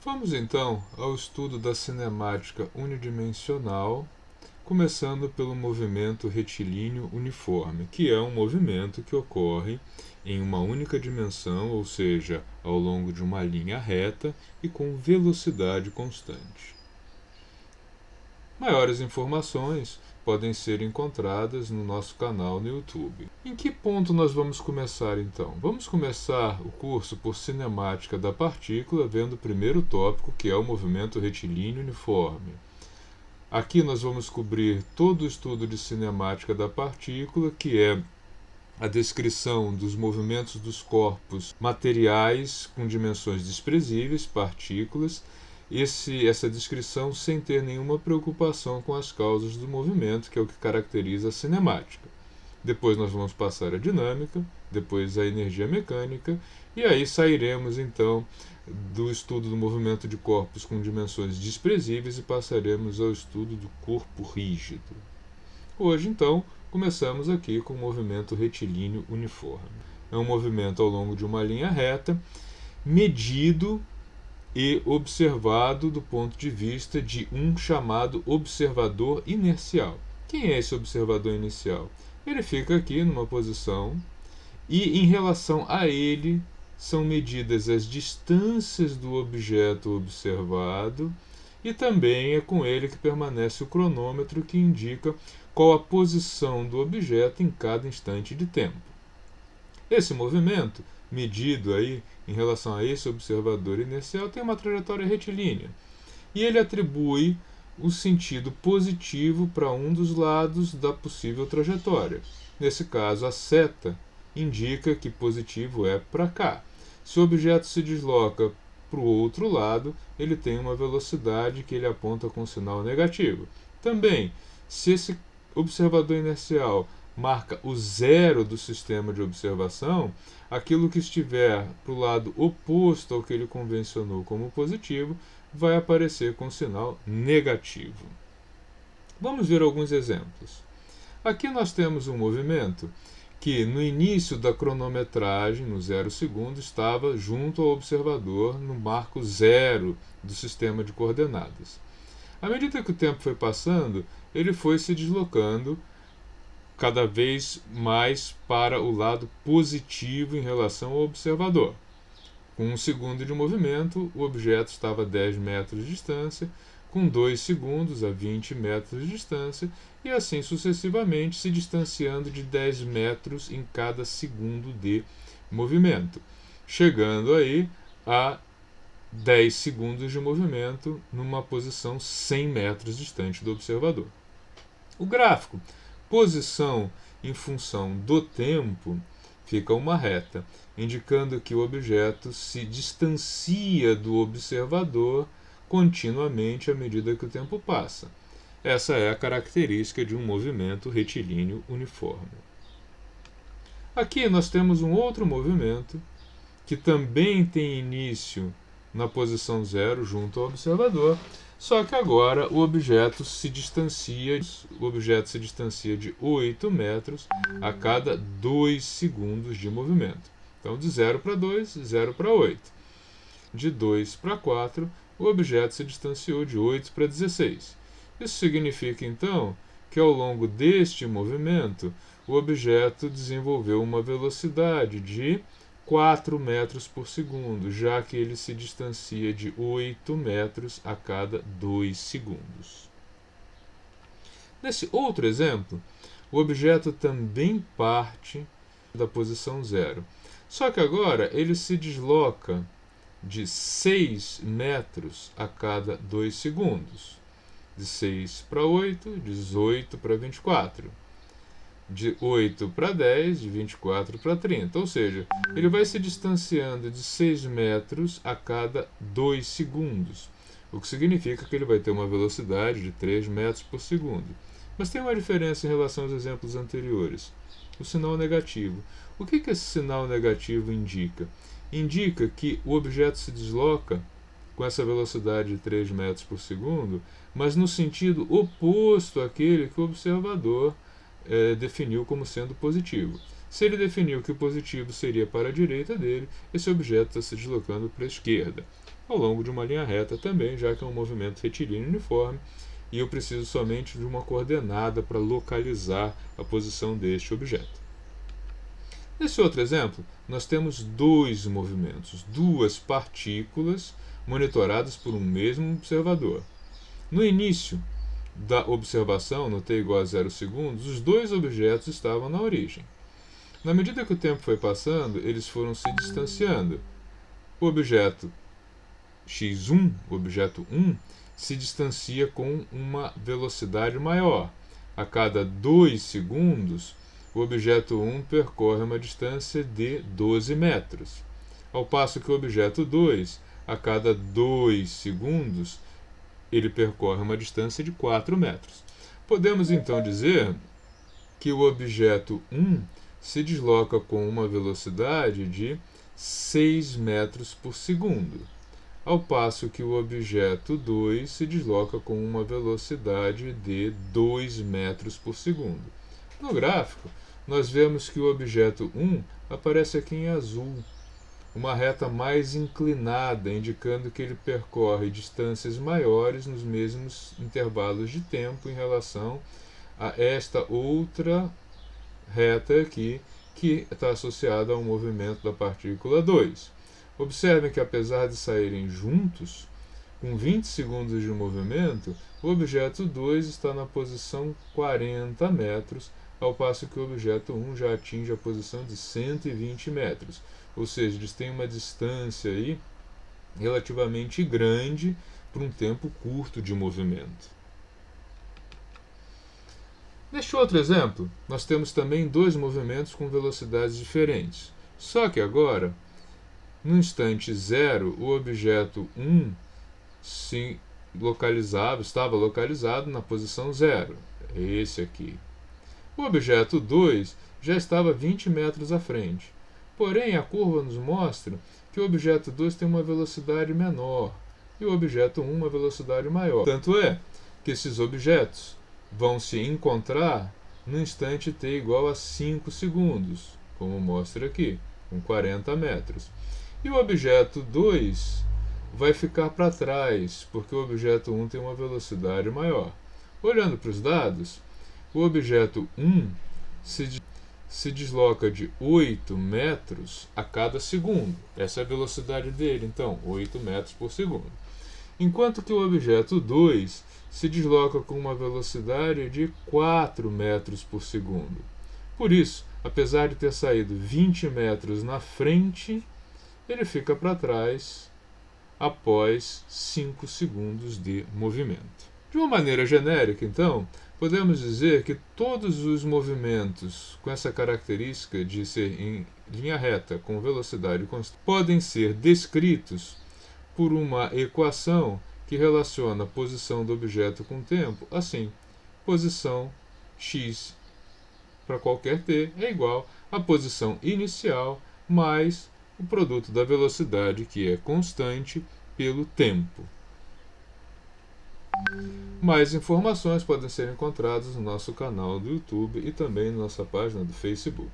Vamos então ao estudo da cinemática unidimensional, começando pelo movimento retilíneo uniforme, que é um movimento que ocorre em uma única dimensão, ou seja, ao longo de uma linha reta e com velocidade constante. Maiores informações podem ser encontradas no nosso canal no YouTube. Em que ponto nós vamos começar então? Vamos começar o curso por cinemática da partícula, vendo o primeiro tópico, que é o movimento retilíneo uniforme. Aqui nós vamos cobrir todo o estudo de cinemática da partícula, que é a descrição dos movimentos dos corpos materiais com dimensões desprezíveis, partículas, essa descrição sem ter nenhuma preocupação com as causas do movimento, que é o que caracteriza a cinemática. Depois nós vamos passar a dinâmica, depois a energia mecânica, e aí sairemos então do estudo do movimento de corpos com dimensões desprezíveis e passaremos ao estudo do corpo rígido. Hoje, então, começamos aqui com o movimento retilíneo uniforme. É um movimento ao longo de uma linha reta, medido e observado do ponto de vista de um chamado observador inercial. Quem é esse observador inercial? Ele fica aqui numa posição e, em relação a ele, são medidas as distâncias do objeto observado e também é com ele que permanece o cronômetro, que indica qual a posição do objeto em cada instante de tempo. Esse movimento, medido aí em relação a esse observador inercial, tem uma trajetória retilínea e ele atribui o sentido positivo para um dos lados da possível trajetória. Nesse caso, a seta indica que positivo é para cá. Se o objeto se desloca para o outro lado, ele tem uma velocidade que ele aponta com sinal negativo. Também, se esse observador inercial marca o zero do sistema de observação, aquilo que estiver para o lado oposto ao que ele convencionou como positivo vai aparecer com sinal negativo. Vamos ver alguns exemplos. Aqui nós temos um movimento que no início da cronometragem, no 0 segundo, estava junto ao observador no marco zero do sistema de coordenadas. À medida que o tempo foi passando, ele foi se deslocando cada vez mais para o lado positivo em relação ao observador. Com 1 segundo de movimento, o objeto estava a 10 metros de distância, com 2 segundos a 20 metros de distância, e assim sucessivamente, se distanciando de 10 metros em cada segundo de movimento, chegando aí a 10 segundos de movimento numa posição 100 metros distante do observador. O gráfico posição em função do tempo fica uma reta, indicando que o objeto se distancia do observador continuamente à medida que o tempo passa. Essa é a característica de um movimento retilíneo uniforme. Aqui nós temos um outro movimento que também tem início na posição zero junto ao observador, só que agora o objeto se distancia de 8 metros a cada 2 segundos de movimento. Então, de 0 para 2, 0 para 8. De 2 para 4, o objeto se distanciou de 8 para 16. Isso significa, então, que ao longo deste movimento, o objeto desenvolveu uma velocidade de 4 metros por segundo, já que ele se distancia de 8 metros a cada 2 segundos. Nesse outro exemplo, o objeto também parte da posição zero. Só que agora ele se desloca de 6 metros a cada 2 segundos. De 6 para 8, 18 para 24. De 8 para 10, de 24 para 30. Ou seja, ele vai se distanciando de 6 metros a cada 2 segundos, o que significa que ele vai ter uma velocidade de 3 metros por segundo. Mas tem uma diferença em relação aos exemplos anteriores. O sinal negativo. O que esse sinal negativo indica? Indica que o objeto se desloca com essa velocidade de 3 metros por segundo, mas no sentido oposto àquele que o observador definiu como sendo positivo. Se ele definiu que o positivo seria para a direita dele, esse objeto está se deslocando para a esquerda, ao longo de uma linha reta também, já que é um movimento retilíneo uniforme, e eu preciso somente de uma coordenada para localizar a posição deste objeto. Nesse outro exemplo, nós temos dois movimentos, duas partículas monitoradas por um mesmo observador. No início da observação, no t igual a 0 segundos, os dois objetos estavam na origem. Na medida que o tempo foi passando, eles foram se distanciando. O objeto x1, o objeto 1, se distancia com uma velocidade maior. A cada 2 segundos, o objeto 1 percorre uma distância de 12 metros, ao passo que o objeto 2, a cada 2 segundos, ele percorre uma distância de 4 metros. Podemos então dizer que o objeto 1 se desloca com uma velocidade de 6 metros por segundo, ao passo que o objeto 2 se desloca com uma velocidade de 2 metros por segundo. No gráfico, nós vemos que o objeto 1 aparece aqui em azul, uma reta mais inclinada, indicando que ele percorre distâncias maiores nos mesmos intervalos de tempo em relação a esta outra reta aqui, que está associada ao movimento da partícula 2. Observem que, apesar de saírem juntos, com 20 segundos de movimento, o objeto 2 está na posição 40 metros, ao passo que o objeto 1 já atinge a posição de 120 metros. Ou seja, eles têm uma distância aí relativamente grande para um tempo curto de movimento. Neste outro exemplo, nós temos também dois movimentos com velocidades diferentes. Só que agora, no instante 0, o objeto 1 estava localizado na posição 0. É esse aqui. O objeto 2 já estava 20 metros à frente. Porém, a curva nos mostra que o objeto 2 tem uma velocidade menor e o objeto 1 uma velocidade maior. Tanto é que esses objetos vão se encontrar no instante t igual a 5 segundos, como mostra aqui, com 40 metros. E o objeto 2 vai ficar para trás, porque o objeto 1 tem uma velocidade maior. Olhando para os dados, o objeto 1 se desloca de 8 metros a cada segundo. Essa é a velocidade dele, então, 8 metros por segundo. Enquanto que o objeto 2 se desloca com uma velocidade de 4 metros por segundo. Por isso, apesar de ter saído 20 metros na frente, ele fica para trás após 5 segundos de movimento. De uma maneira genérica, então, podemos dizer que todos os movimentos com essa característica de ser em linha reta com velocidade constante podem ser descritos por uma equação que relaciona a posição do objeto com o tempo, assim, posição x para qualquer t é igual à posição inicial mais o produto da velocidade, que é constante, pelo tempo. Mais informações podem ser encontradas no nosso canal do YouTube e também na nossa página do Facebook.